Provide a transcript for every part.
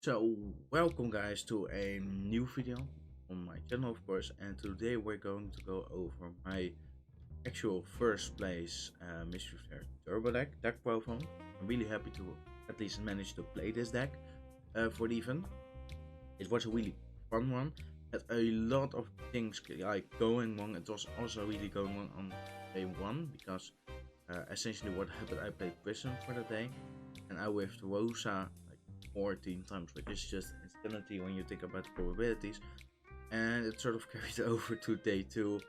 So welcome guys to a new video on my channel, of course, and today we're going to go over my actual first place MFD Turbo deck profile. I'm really happy to at least manage to play this deck for the event. It was a really fun one, had a lot of things like going on. It was also really going on day one because essentially what happened, I played Prism for the day and I with Rosa 14 times, which is just insanity when you think about the probabilities, and it sort of carried over to day 2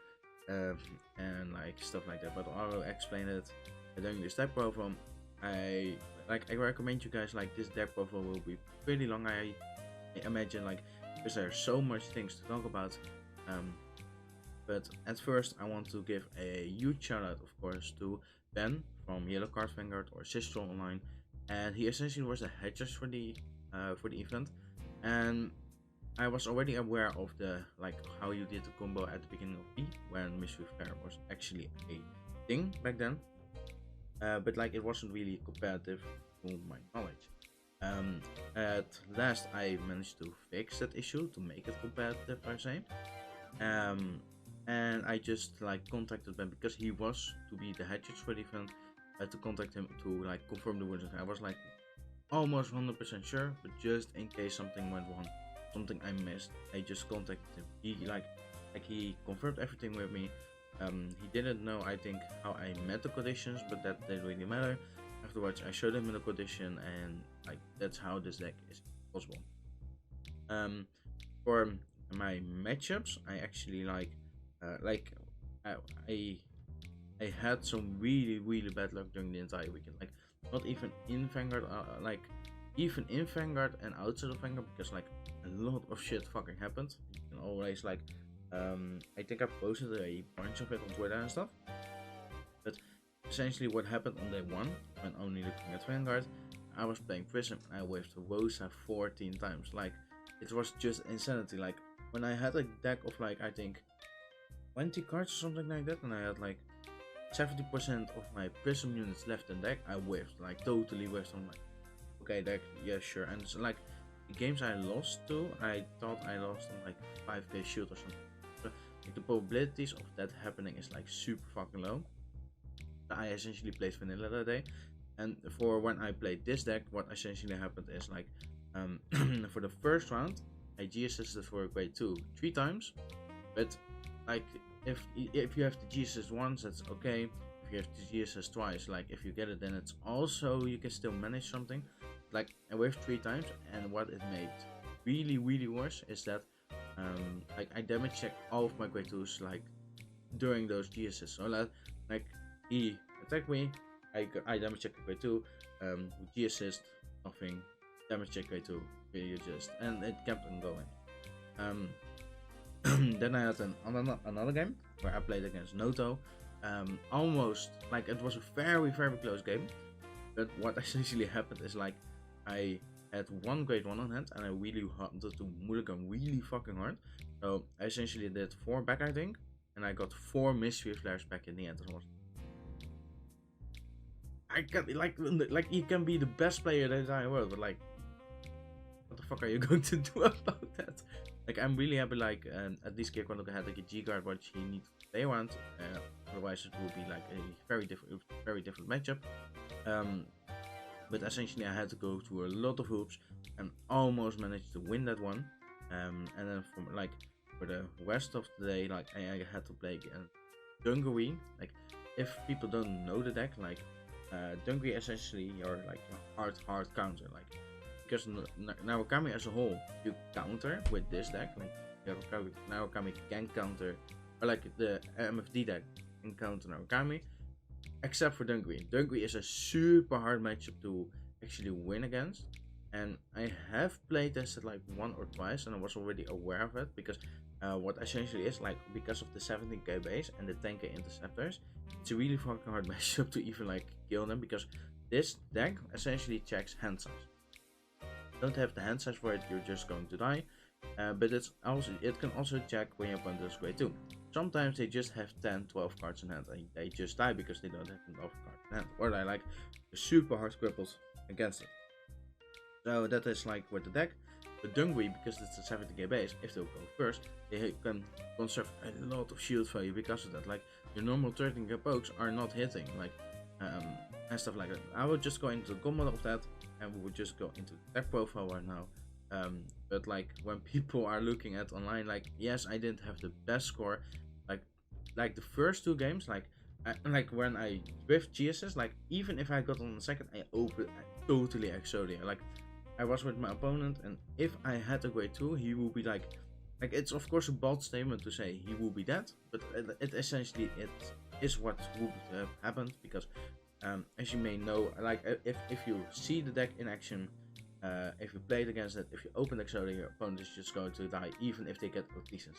and like stuff like that, but I will explain it during this deck profile. I recommend you guys, like, this deck profile will be pretty long, I imagine, like, because there are so much things to talk about, but at first I want to give a huge shout out, of course, to Ben from Yellowcard Vanguard or Zystral online, and he essentially was the head judge for the event, and I was already aware of the how you did the combo at the beginning of B when Mystery Fair was actually a thing back then, but like it wasn't really competitive to my knowledge. At last I managed to fix that issue to make it competitive, I say, and I just contacted Ben because he was to be the head judge for the event. To contact him to confirm the winners. I was almost 100% sure, but just in case something went wrong, something I missed, I just contacted him. He he confirmed everything with me. He didn't know, I think, how I met the conditions, but that didn't really matter. Afterwards I showed him the condition, and that's how this deck is possible. For my matchups, I actually I had some really bad luck during the entire weekend. Not even in Vanguard, even in Vanguard and outside of Vanguard, because a lot of shit fucking happened. You can always I think I posted a bunch of it on Twitter and stuff. But essentially what happened on day 1, when only looking at Vanguard, I was playing Prism and I whiffed Rosa 14 times. It was just insanity. When I had a deck of I think 20 cards or something like that, and I had 70% of my Prism units left in deck, I whiffed, totally whiffed. I'm okay, deck, yeah, sure. And it's the games I lost to, I thought I lost on 5k shield or something. So the probabilities of that happening is super fucking low. I essentially played vanilla that day, and for when I played this deck, what essentially happened is for the first round, I G-assisted for a grade 2 3 times, but if you have the G-assist once, that's okay. If you have the G-assist twice, if you get it, then it's also, you can still manage something. I waved 3 times, and what it made really worse is that I damage checked all of my grade 2s during those G-assists. So he attacked me, I damage checked grade 2, G-assist, nothing, damage check grade 2, really just, and it kept on going. Then I had another game where I played against Noto. Almost it was a very close game, but what essentially happened is I had one grade 1 on hand, and I really wanted to mulligan really fucking hard. So I essentially did 4 back, I think, and I got 4 mystery flares back in the end. I can you can be the best player in the entire world, but what the fuck are you going to do about that? I'm really happy, at least Kirkwanuk had a G guard which he needs to play around, otherwise it will be a very different matchup. But essentially I had to go through a lot of hoops and almost managed to win that one. And then for the rest of the day, I had to play again Dungaree. If people don't know the deck, Dungaree essentially your hard counter, because Narukami as a whole, you counter with this deck. Narukami can counter, or the MFD deck can counter Narukami, except for Dungaree. Dungaree is a super hard matchup to actually win against, and I have played tested 1 or twice, and I was already aware of it, because what essentially is because of the 17k base and the 10k interceptors, it's a really fucking hard matchup to even kill them, because this deck essentially checks hand size. Don't have the hand size for it, you're just going to die. But it can also check when your opponent is grade 2. Sometimes they just have 10-12 cards in hand and they just die because they don't have enough cards in hand, or they super hard cripples against it. So that is with the deck. The Dungry, because it's a 70k base, if they'll go first, they can conserve a lot of shield value because of that. Like, your normal 13k pokes are not hitting, like, and stuff like that. I will just go into the combo of that, and we will just go into the deck profile right now. But like, when people are looking at online, like, yes, I didn't have the best score, like the first 2 games, like when I with GSS, like, even if I got on the second, I totally Exodia. Like, I was with my opponent, and if I had a grade 2, he will be like it's of course a bold statement to say he will be dead, but it essentially it is what would have happened, because as you may know, like, if you see the deck in action, if you played against it, if you open Exodia, your opponent is just going to die, even if they get rotations.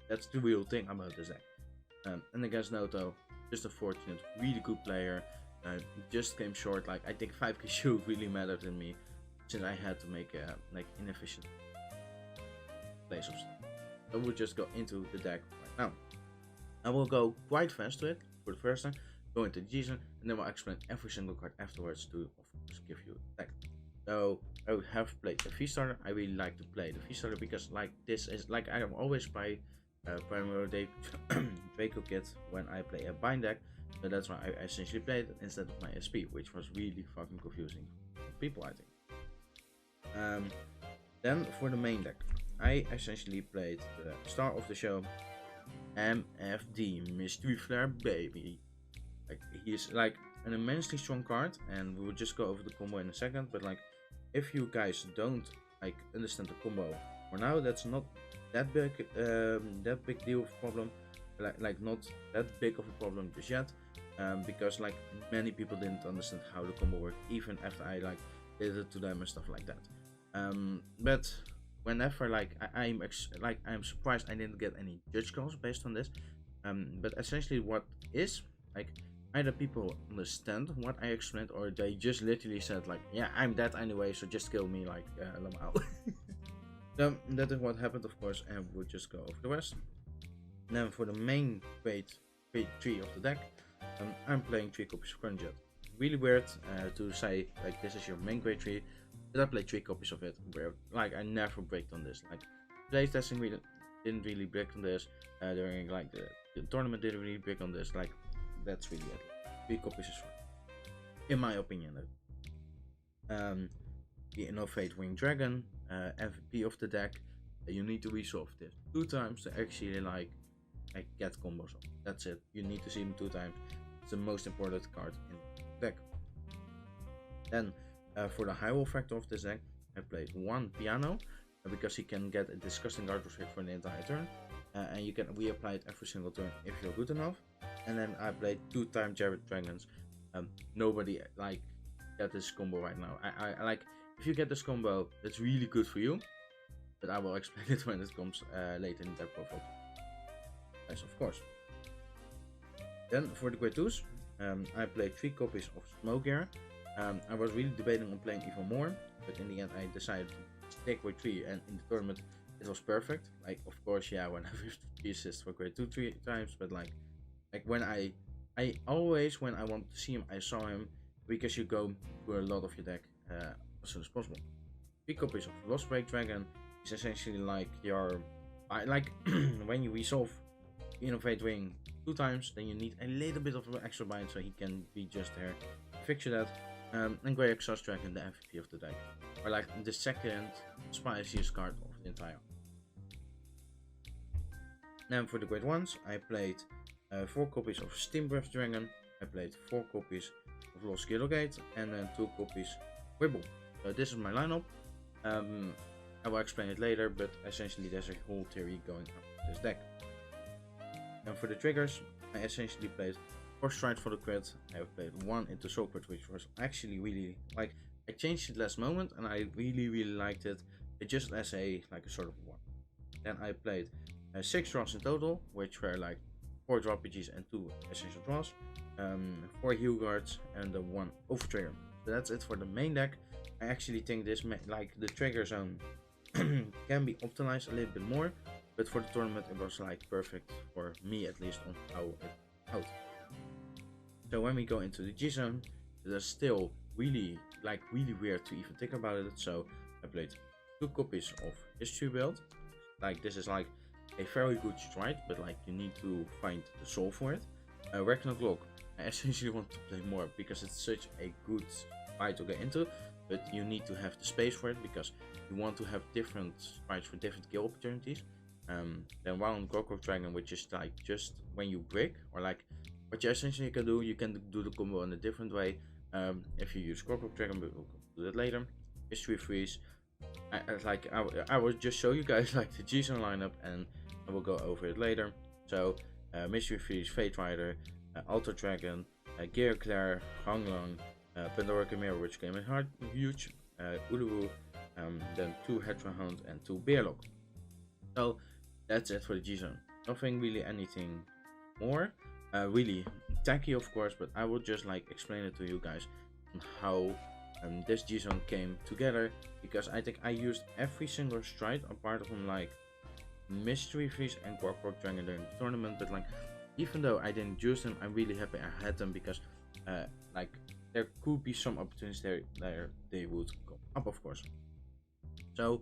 That's the real thing about this deck. And against Noto, just a fortunate, really good player. Just came short. Like, I think 5k shield really mattered in me, since I had to make like inefficient plays of stuff. So we'll just go into the deck right now. I will go quite fast to it for the first time, go into Gison, and then we'll explain every single card afterwards to, of course, give you a deck. So I have played the V-Starter. I really like to play the V-Starter because, like, this is like, I always buy primary Draco kit when I play a bind deck, so that's why I essentially played it instead of my SP, which was really fucking confusing for people, I think. Then for the main deck, I essentially played the star of the show, MFD Mystery Flare Baby. Like, he is like an immensely strong card, and we will just go over the combo in a second. But like, if you guys don't like understand the combo for now, that's not that big deal of problem, like not that big of a problem just yet, because like many people didn't understand how the combo worked even after I like did it to them and stuff like that. But whenever like I'm surprised I didn't get any judge calls based on this. But essentially what is like, either people understand what I explained, or they just literally said like, yeah, I'm dead anyway, so just kill me, like Lamau. So that is what happened, of course, and we'll just go over the rest. Then for the main grade 3 of the deck, I'm playing 3 copies of Grunjet. Really weird to say like this is your main grade 3, but I played 3 copies of it, where like I never breaked on this. Like, playtesting didn't really break on this, during like the tournament didn't really break on this. Like, that's really it. 3 copies is fine, in my opinion. The Innovate Winged Dragon, MVP of the deck. You need to resolve this 2 times to actually like get combos off. That's it. You need to see them 2 times. It's the most important card in the deck. Then for the high roll factor of this deck, I played 1 Piano, because he can get a disgusting guard restrict for the entire turn, and you can reapply it every single turn if you're good enough. And then I played 2 time Jared Dragons. Nobody like get this combo right now. I like, if you get this combo, it's really good for you, but I will explain it when it comes later in the deck profile. Yes, of course. Then for the grade 2s, I played 3 copies of Smoke Gear. I was really debating on playing even more, but in the end I decided to stick with 3, and in the tournament it was perfect. Like, of course, yeah, when I used 3 assists for grade 2 3 times, but like when I always, when I wanted to see him, I saw him, because you go through a lot of your deck as soon as possible. 3 copies of Lost Break Dragon is essentially like your, like when you resolve Innovate Wing 2 times, then you need a little bit of an extra bind so he can be just there to fix you that. And Grey Exhaust Dragon, the MVP of the deck, or like the second spiciest card of the entire. Then for the grade 1s, I played 4 copies of Steam Breath Dragon, I played 4 copies of Lost Gate, and then 2 copies of Wibble. So this is my lineup. I will explain it later, but essentially there's a whole theory going on this deck. And for the triggers, I essentially played 4 Stride for the crit. I played 1 into Soul Crit, which was actually really, like, I changed it last moment and I really liked it. It just as a sort of 1. Then I played 6 draws in total, which were like 4 draw PGs and 2 essential draws, 4 heal guards, and 1 over trigger. So that's it for the main deck. I actually think this like the trigger zone can be optimized a little bit more, but for the tournament it was like perfect for me, at least, on how it out. So when we go into the G zone, it is still really weird to even think about it. So I played 2 copies of history build. Like this is like a very good stride, but like you need to find the soul for it. Reckoner Clock, I essentially want to play more because it's such a good fight to get into, but you need to have the space for it because you want to have different strides for different kill opportunities. Then while on Gorkok Dragon, which is like just when you break, or like what you essentially can do the combo in a different way. If you use Gorkok Dragon, but we'll do that later. History Freeze. I will just show you guys like the G-Zone lineup, and I will go over it later. So Mystery Freeze, Fate Rider, Alter Dragon, Gear Claire, Hanglong, Pandora Chimera, which came in hard, huge, Uluwu, then 2 Hedra Hunt and 2 Bearlock. So that's it for the G-Zone. Nothing really anything more. Really tacky of course, but I will just like explain it to you guys on how this G-Zone came together, because I think I used every single stride apart from like Mystery Freeze and Gorkok Dragon during the tournament, but like even though I didn't use them, I'm really happy I had them because like there could be some opportunities there they would go up of course. So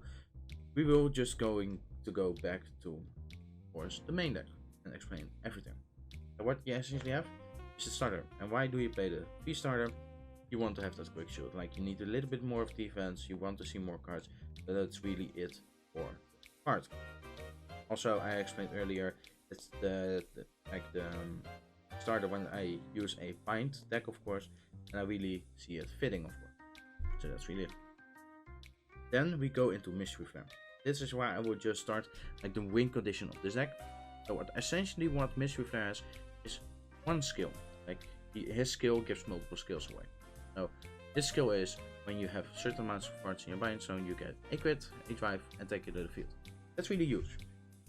we will just going to go back to of course the main deck and explain everything. So what you essentially have is the starter, and why do you play the V starter? You want to have that quick shoot, like you need a little bit more of defense, you want to see more cards, but that's really it for the card. Also, I explained earlier, it's the starter when I use a bind deck of course, and I really see it fitting of course. So that's really it. Then we go into Mystery Flare. This is why I will just start like the win condition of this deck. So what Mystery Flare has is one skill, like his skill gives multiple skills away. So this skill is when you have certain amounts of cards in your bind zone, you get a crit, a drive, and take it to the field. That's really huge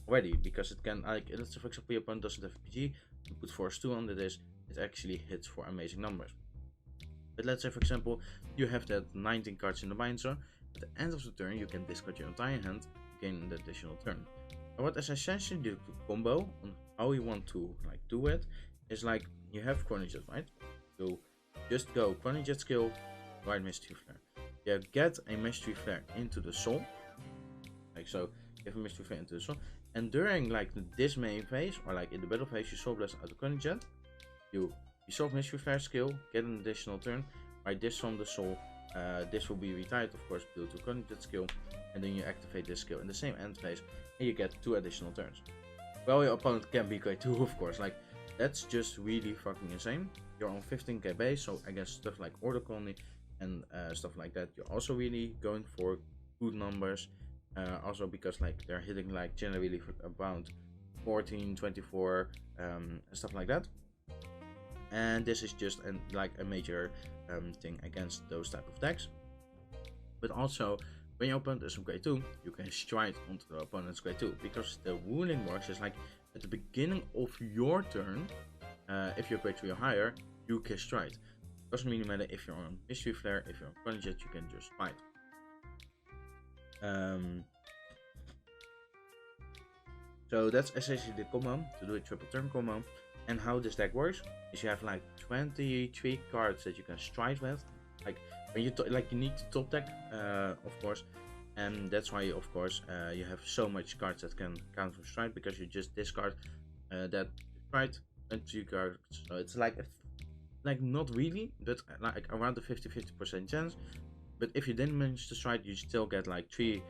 already, because it can, like, let's say for example your opponent doesn't have PG, you put force 2 under this, it actually hits for amazing numbers. But let's say for example you have that 19 cards in the bind zone, at the end of the turn you can discard your entire hand, gain an additional turn. And what is essentially the combo on how you want to like do it is like you have Chrono Jet, right? So just go Chrono Jet skill, right Mystery Flare. You get a Mystery Flare into the soul, like so. You have a Mystery Flare into the soul, and during like this main phase or like in the battle phase, you Soul Blast out of Chrono Jet. You solve Mystery Flare skill, get an additional turn. Write this from the soul. This will be retired of course due to Chrono Jet skill, and then you activate this skill in the same end phase, and you get 2 additional turns. Well, your opponent can be great too, of course. Like that's just really fucking insane. You're on 15k base, so I guess stuff like Order Colony and stuff like that, you're also really going for good numbers. Also because like they're hitting like generally around 14, 24, stuff like that. And this is just like a major thing against those type of decks. But also when your opponent is on grade 2, you can stride onto the opponent's grade 2, because the ruling works is like at the beginning of your turn, if you're grade 3 or higher, you can stride. Doesn't really matter if you're on Mystery Flare, if you're on Chrono Jet, you can just fight. So that's essentially the combo to do a triple turn combo. And how this deck works is you have like 23 cards that you can stride with. Like when you you need to top deck, of course, and that's why of course you have so much cards that can count for stride, because you just discard that stride 23 cards. So it's like not really, but like around the 50% chance. But if you didn't manage to stride, you still get like 3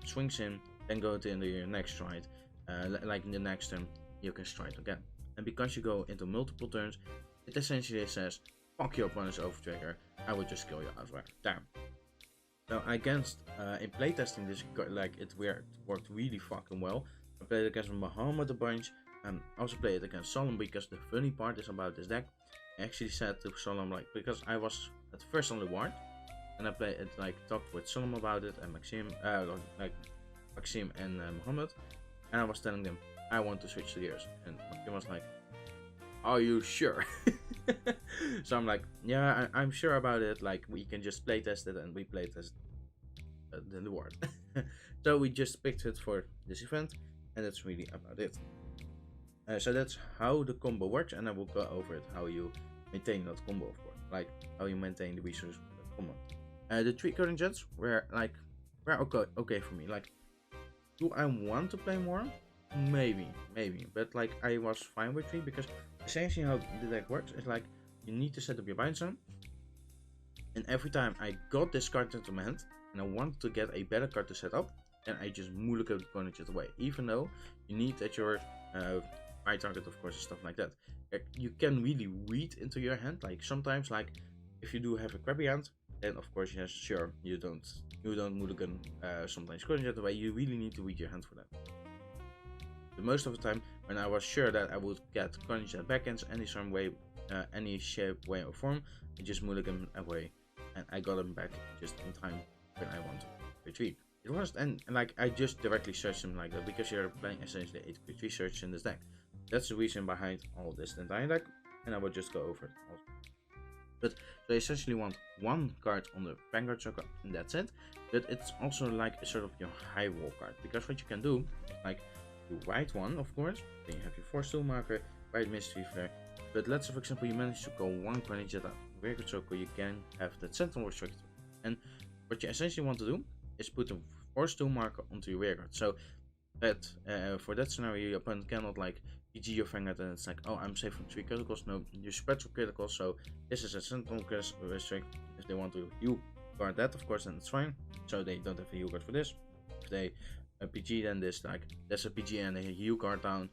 swings in, then go into your next stride. Like in the next turn, you can stride again. And because you go into multiple turns, it essentially says, fuck your opponent's overtrigger, I will just kill you outright. Damn. So against, in playtesting this, it worked really fucking well. I played it against Muhammad a bunch, and also played it against Solemn, because the funny part is about this deck. I actually said to Solemn, like, because I was at first only one, and I played it, like, talked with Solemn about it, and Maxim and Muhammad, and I was telling them, I want to switch gears, and Maxim was like, are you sure? So I'm like, yeah, I'm sure about it, like, we can just playtest it, and we playtest the word. So we just picked it for this event, and that's really about it. So that's how the combo works, and I will go over it, how you maintain that combo, of course, like how you maintain the resources for that combo. The 3 current jets were like were okay for me. Like, do I want to play more? Maybe, but like I was fine with 3 because essentially how the deck works is like you need to set up your bind zone, and every time I got this card into my hand and I want to get a better card to set up, then I just mulligan the opponent just away. Even though you need that your right target, of course, and stuff like that. You can really read into your hand. Like sometimes, like if you do have a crappy hand, then of course, yes, sure, you don't mulligan sometimes jet away. You really need to read your hand for that. But most of the time, when I was sure that I would get jet backhands some way, any shape, way, or form, I just mulligan away, and I got them back just in time when I want to retreat. It was and like I just directly searched them like that because you're playing essentially 8 quick research in this deck. That's the reason behind all this entire deck, and I will just go over it also. But so I essentially want one card on the Vanguard circle, and that's it. But it's also like a sort of your high wall card, because what you can do, like you write one, of course, then you have your force tool marker, write mystery flare. But let's say, for example, you manage to go one Granite Jet out of the Vanguard circle, you can have that Sentinel restricted. And what you essentially want to do is put a force tool marker onto your Vanguard. So that for that scenario, your opponent cannot like PG your Vanguard and it's like, oh, I'm safe from 3 criticals. No, you spread for criticals, so this is a Sentinel restrict. If they want to heal guard that, of course, then it's fine. So they don't have a heal guard for this. If they PG, then this like there's a PG and a heal guard down,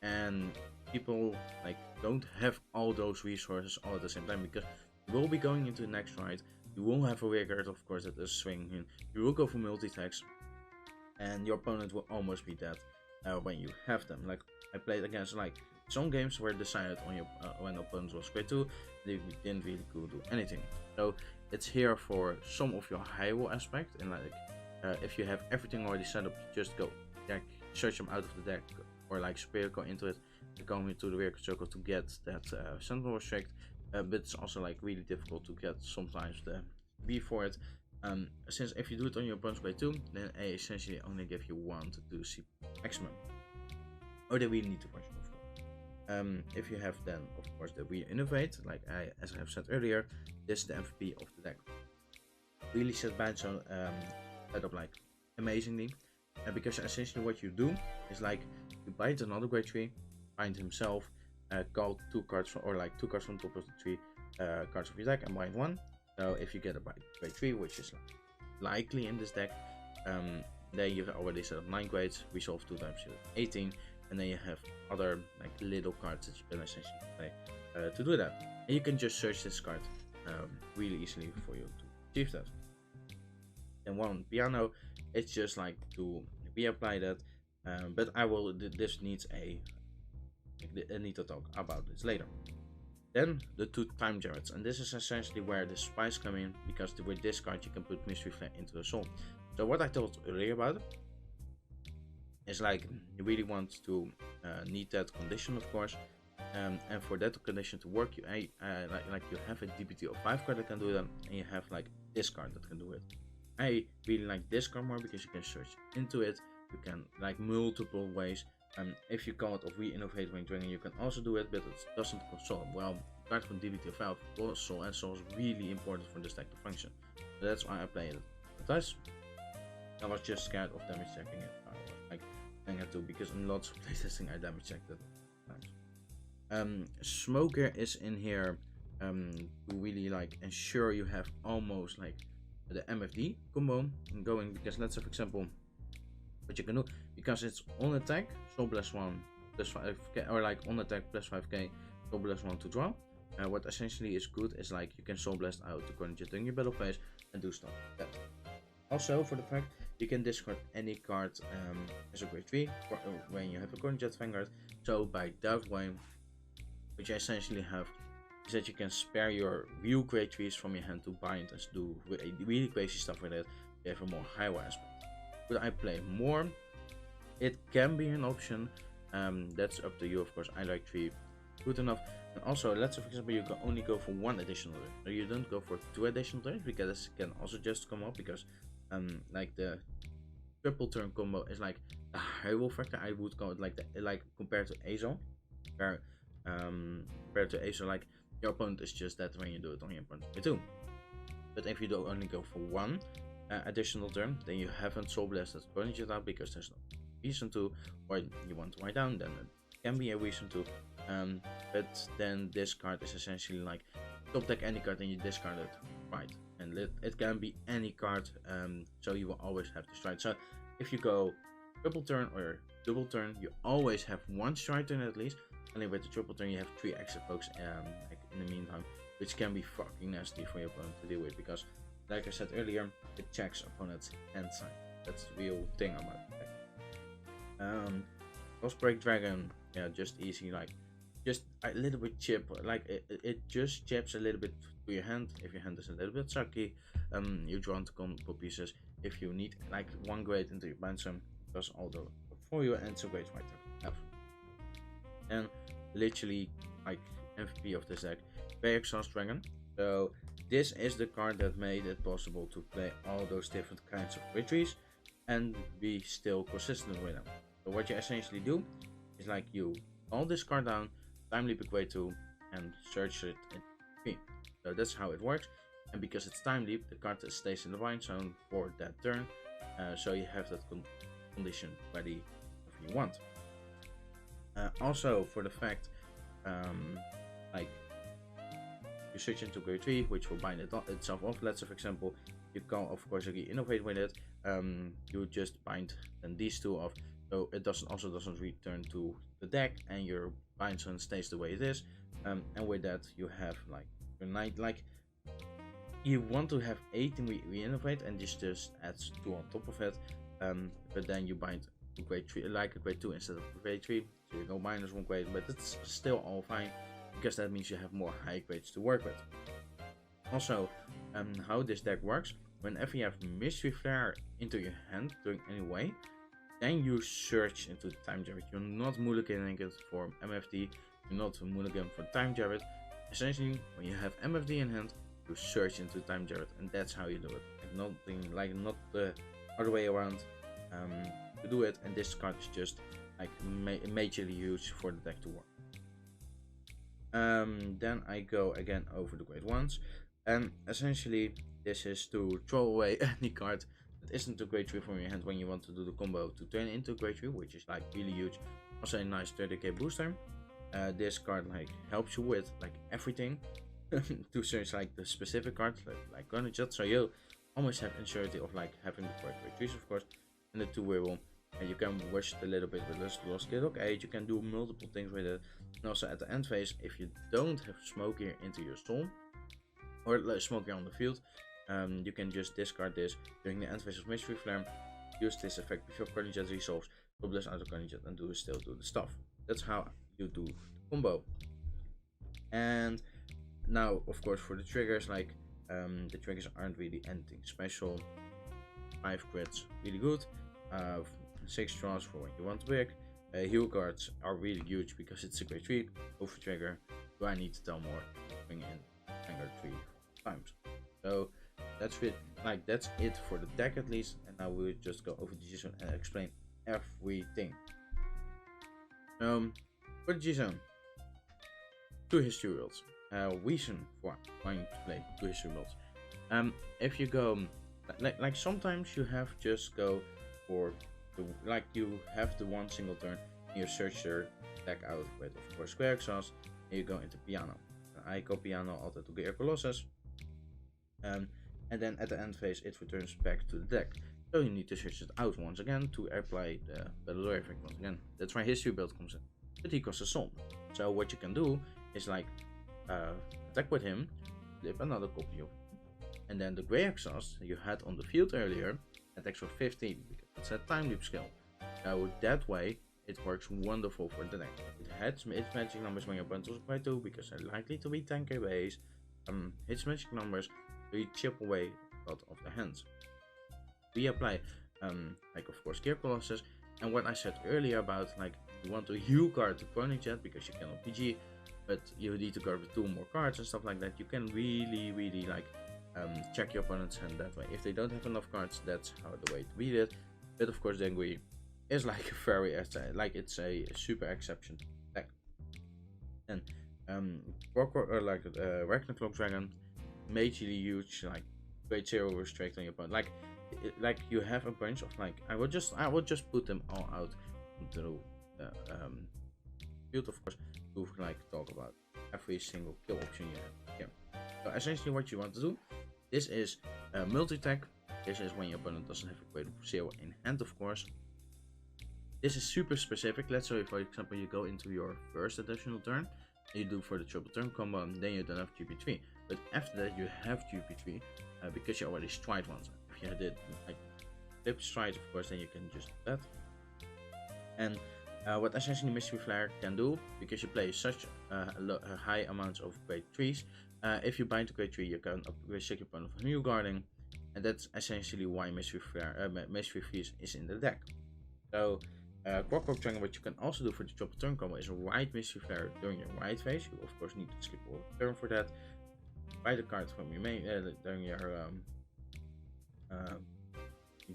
and people like don't have all those resources all at the same time, because you will be going into the next ride. You will have a Vanguard, of course, that is swinging. You will go for multi-attacks, and your opponent will almost be dead when you have them. Like I played against like some games were decided on your when opponent was grade 2, they didn't really do anything. So it's here for some of your high wall aspect, and like if you have everything already set up, you just go deck, search them out of the deck, or like Superior go into it, go into the Vanguard circle to get that Sentinel restrict. But it's also like really difficult to get sometimes the B for it. Since if you do it on your opponent's grade 2, then I essentially only give you 1 to 2 C maximum. Or they really need to watch for. If you have then, of course, the re-innovate, like as I have said earlier, this is the MVP of the deck. Really set bind zone set up like amazingly, because essentially what you do is like you bind another grade 3, bind himself, call 2 cards from, or like 2 cards from top of the 3 cards of your deck, and bind 1. So if you get a grade 3, which is likely in this deck, then you've already set up 9 grades, resolve 2 times 18, and then you have other like little cards that you can essentially play to do that. And you can just search this card really easily for you to achieve that. And one piano, it's just like to reapply that, but I will. This needs I need to talk about this later. Then the 2 time jarrets, and this is essentially where the spies come in, because with this card you can put mystery flare into the soul. So what I told earlier about is like you really want to need that condition, of course, and for that condition to work, you like you have a DPT of 5 card that can do that, and you have like this card that can do it. I really like this card more because you can search into it. You can like multiple ways. If you call it of re-innovate when dragon, you can also do it, but it doesn't console. Well, apart from DBT of 5, console and soul is really important for this deck to function. So that's why I played it. But I was just scared of damage checking it. Like I had to, because in lots of playtesting I damage checked it times. Smoker is in here to really like ensure you have almost like the MFD combo going, because let's say for example what you can do, because it's on attack, soul blast 1 plus 5k, or like on attack plus 5k, soul blast 1 to draw. What essentially is good is like you can soul blast out to Granite Jet in your battle phase and do stuff like that. Also, for the fact you can discard any card as a grade 3 when you have a Granite Jet Vanguard. So by that way, which I essentially have, is that you can spare your real grade 3s from your hand to bind and do really crazy stuff with it. You have a more high aspect. Would I play more? It can be an option. That's up to you, of course. I like 3 good enough. And also, let's say for example you can only go for 1 additional turn, so you don't go for 2 additional turns, because this can also just come up, because like the triple turn combo is like the high roll factor. I would call it like compared to Azo, where compared to Azo, like your opponent is just that when you do it on your opponent 2. But if you do only go for 1, additional turn, then you haven't soul blasted opponent jet out because there's no reason to, or you want to write down, then it can be a reason to. But then this card is essentially like top deck any card and you discard it, right? And it can be any card, so you will always have the stride. So if you go triple turn or double turn, you always have one stride turn at least. And then with the triple turn, you have 3 extra pokes like in the meantime, which can be fucking nasty for your opponent to deal with because, like I said earlier, it checks opponent's hand sign. That's the real thing about it. Crossbreak Dragon, yeah, just easy, like just a little bit chip, like it just chips a little bit to your hand. If your hand is a little bit sucky, you draw into combo pieces. If you need like 1 grade into your bind sum, does all the for you, and it's a great fighter to have. And literally like MVP of this deck, Exhaust Dragon. So this is the card that made it possible to play all those different kinds of victories and be still consistent with them. So what you essentially do is like you call this card down, time leap equate to, and search it in P. So that's how it works. And because it's time leap, the card stays in the bind zone for that turn. So you have that condition ready if you want. Also for the fact, like you switch into grade 3, which will bind itself off. Let's say for example, you can of course re-innovate with it. You just bind then these 2 off, so it doesn't return to the deck, and your bind zone stays the way it is. And with that, you have like your night, like you want to have 18 re-innovate, and this just adds 2 on top of it. But then you bind to grade 3, like a grade 2 instead of grade 3, so you go -1 grade, but it's still all fine because that means you have more high grades to work with. Also, how this deck works, whenever you have Mystery Flare into your hand doing any way, then you search into the Time Javet. You're not mulliganing it for MFD, you're not mulliganing for Time Javet. Essentially, when you have MFD in hand, you search into Time Javet, and that's how you do it. And not the other way around to do it. And this card is just like majorly used for the deck to work. Then I go again over the grade 1s, and essentially this is to throw away any card that isn't a grade 3 from your hand when you want to do the combo to turn into grade 3, which is like really huge. Also a nice 30k booster. This card like helps you with like everything to search like the specific cards like Gunnerjet, so you almost have insurance of like having the correct grade 3s of course, and the 2 Weevil. And you can wash it a little bit with Lost Kid Dog 8, you can do multiple things with it. And also at the end phase, if you don't have Smoke here into your soul, or Smoke here on the field, you can just discard this during the end phase of Mystery Flare, use this effect before Gunnerjet resolves, Doubles out of Gunnerjet, and still do the stuff. That's how you do the combo. And now, of course, for the triggers, like the triggers aren't really anything special. 5 crits, really good. 6 draws for when you want to pick. Heal cards are really huge because it's a grade 3. Over trigger, do I need to tell more? Bring in Vanguard 3 times. So that's it. Like that's it for the deck at least. And now we'll just go over the G-Zone and explain everything. For the G-Zone, 2 history rolls. Reason for trying to play 2 history rolls. If you go like sometimes you have just go for like you have the 1 single turn and you search your deck out with of course Square Exhaust, and you go into Piano. I go Piano altijd to Gear Colossus, and then at the end phase it returns back to the deck, so you need to search it out once again to apply the Battle effect once again. That's why History Build comes in, but he costs a soul. So what you can do is like attack with him, flip another copy of him, and then the Grey Exhaust you had on the field earlier attacks for 15 because it's a time leap skill. So that way it works wonderful for the deck. It hits its magic numbers when your opponent also play 2 because they're likely to be 10k base. Hits magic numbers, so you chip away a lot of the hands. We apply like of course Gear Colossus, and what I said earlier about like you want to heal card to Jet because you cannot PG, but you need to guard with 2 more cards and stuff like that. You can really like check your opponent's hand that way. If they don't have enough cards, that's how the way to beat it. But of course Dengui is like a very like it's a super exception deck. And Ragnarok Dragon, majorly huge, like grade 0 restrict on your opponent. Like like you have a bunch of like I would just put them all out into the field, of course, to like talk about every single kill option you have here. So essentially what you want to do, this is multi-tech. This is when your opponent doesn't have a great 0 in hand, of course. This is super specific. Let's say, for example, you go into your first additional turn, you do for the triple turn combo, and then you don't have GP3. But after that, you have GP3 because you already stride once. If you did like flip stride, of course, then you can just do that. And what essentially Mystery Flare can do, because you play such high amounts of grade 3s, if you bind to grade 3, you can upgrade your opponent for new guarding, and that's essentially why Mystery Flare, Mystery Freeze is in the deck. So, Clockwork Triangle, what you can also do for the triple turn combo is write Mystery Flare during your right phase. You of course need to skip a turn for that. Write a card from your main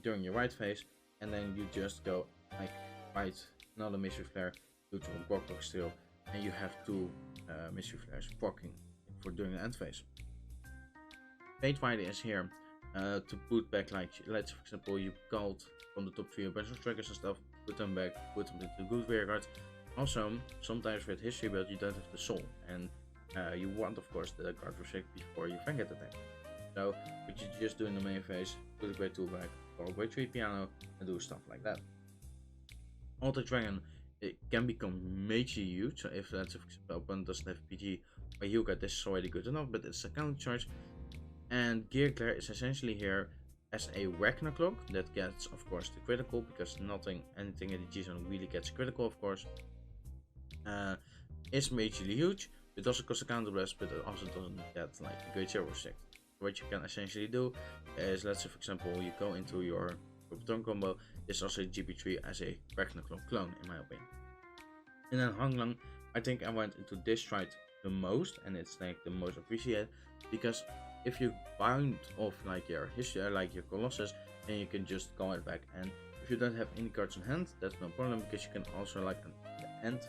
during your right phase, and then you just go like write another Mystery Flare due to a Clockwork Steel, and you have two Mystery Flares proccing for during the end phase. Fate Rider is here to put back, like, let's for example you called from the top 3 a bunch of triggers and stuff, put them back, put them into good rear guard. Also, sometimes with history build you don't have the soul, and you want of course the card restrict before you Vanguard attack. So what you just do in the main phase, put a grade 2 back, or a grade 3 piano, and do stuff like that. Alter Dragon, it can become majorly huge, so if that's, for example, opponent doesn't have PG or Yellowcard, this is already good enough, but it's a counter charge. And Gear Glare is essentially here as a Ragnar Clock that gets, of course, the critical, because anything in the G zone really gets critical, of course. It's majorly huge. It also costs a counter blast, but it also doesn't get like a great 0 restrict. What you can essentially do is, let's say for example you go into your turn combo, it's also GP3 as a Ragnar Clock clone in my opinion. And then Hanglang, I think I went into this stride the most, and it's like the most appreciated, because if you bind off like your history, like your Colossus, then you can just call it back. And if you don't have any cards in hand, that's no problem, because you can also like at the end,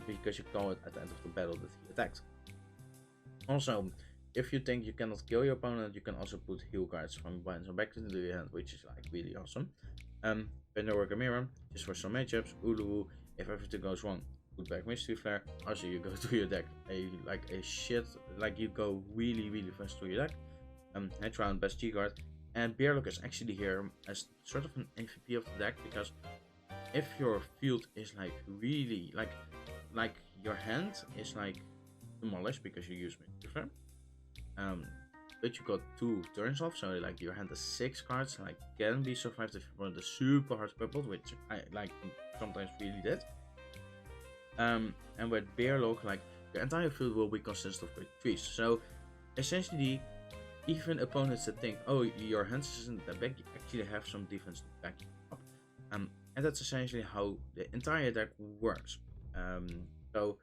because you call it at the end of the battle that he attacked. Also, if you think you cannot kill your opponent, you can also put heal cards from binds and back into your hand, which is like really awesome. Pandora Mirror, just for some matchups. Ulu, if everything goes wrong, put back Mystery Flare. Also, you go to your deck you go really fast to your deck. Head round, best G guard, and Bearlock is actually here as sort of an MVP of the deck, because if your field is like really like your hand is like demolished because you use Mystery Flare, but you got 2 turns off, so like your hand has 6 cards, like can be survived if you want the super hard crippled, which I like sometimes really did. And with Bearlock, like your entire field will be consistent of grade 3s. So essentially, even opponents that think, oh, your hand isn't that big, you actually have some defense to back you up. And that's essentially how the entire deck works. So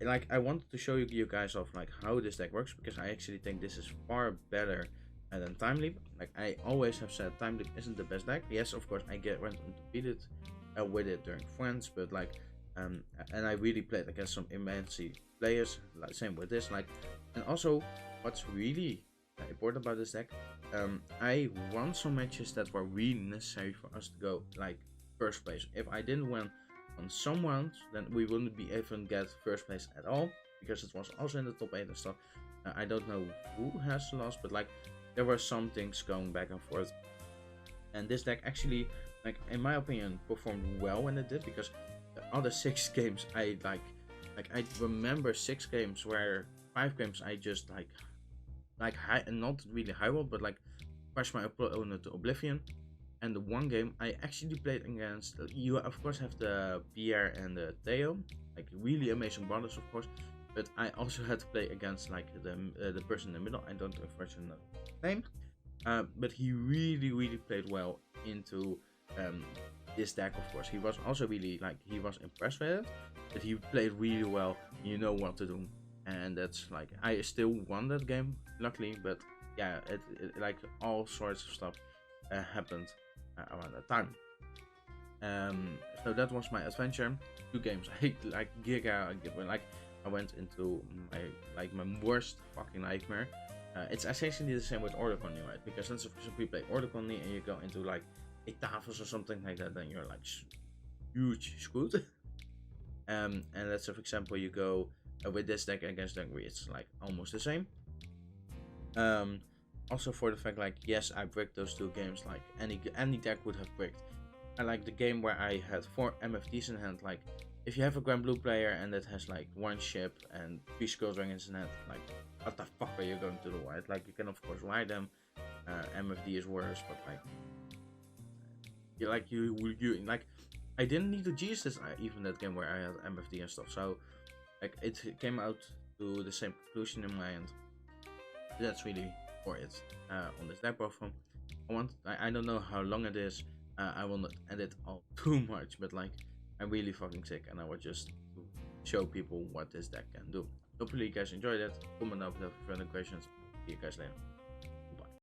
like I wanted to show you guys off like how this deck works, because I actually think this is far better than Time Leap. Like I always have said, Time Leap isn't the best deck. Yes, of course, I went undefeated with it during Friends, but like and I really played against some immense players. Like same with this. Like, and also what's really important about this deck, I won some matches that were really necessary for us to go like first place. If I didn't win on some rounds, then we wouldn't be even get first place at all, because it was also in the top 8 and stuff. I don't know who has lost, but like there were some things going back and forth, and this deck actually, like in my opinion, performed well when it did, because the other 6 games I like I remember 6 games where 5 games I just like high, and not really high roll, but like crashed my opponent to oblivion. And the one game I actually played against, you of course have the Pierre and the Theo, like really amazing brothers of course, but I also had to play against like the person in the middle. I don't know if the name, but he really played well into this deck. Of course, he was also really like, he was impressed with it, but he played really well. You know what to do, and that's like, I still won that game luckily, but yeah, it like all sorts of stuff happened around that time. So that was my adventure. 2 games. I like Giga, like I went into my worst fucking nightmare. It's essentially the same with order colony, right? Because let's suppose we play order colony and you go into like a Tafels or something like that, then you're like huge screwed. And let's say for example you go with this deck against Dengri, it's like almost the same. Also for the fact like yes, I bricked those two games like any deck would have bricked. I like the game where I had 4 MFDs in hand. Like if you have a Grand Blue player and that has like 1 ship and 3 Skull Dragons in hand, like what the fuck are you going to do, right? Like you can of course ride them. MFD is worse, but like you like I didn't need to GS this even that game where I had MFD and stuff. So like it came out to the same conclusion in my end. That's really for it on this deck profile. I don't know how long it is. I will not edit all too much, but like I'm really fucking sick and I will just show people what this deck can do. Hopefully you guys enjoyed it. Comment down below if you have any questions. See you guys later.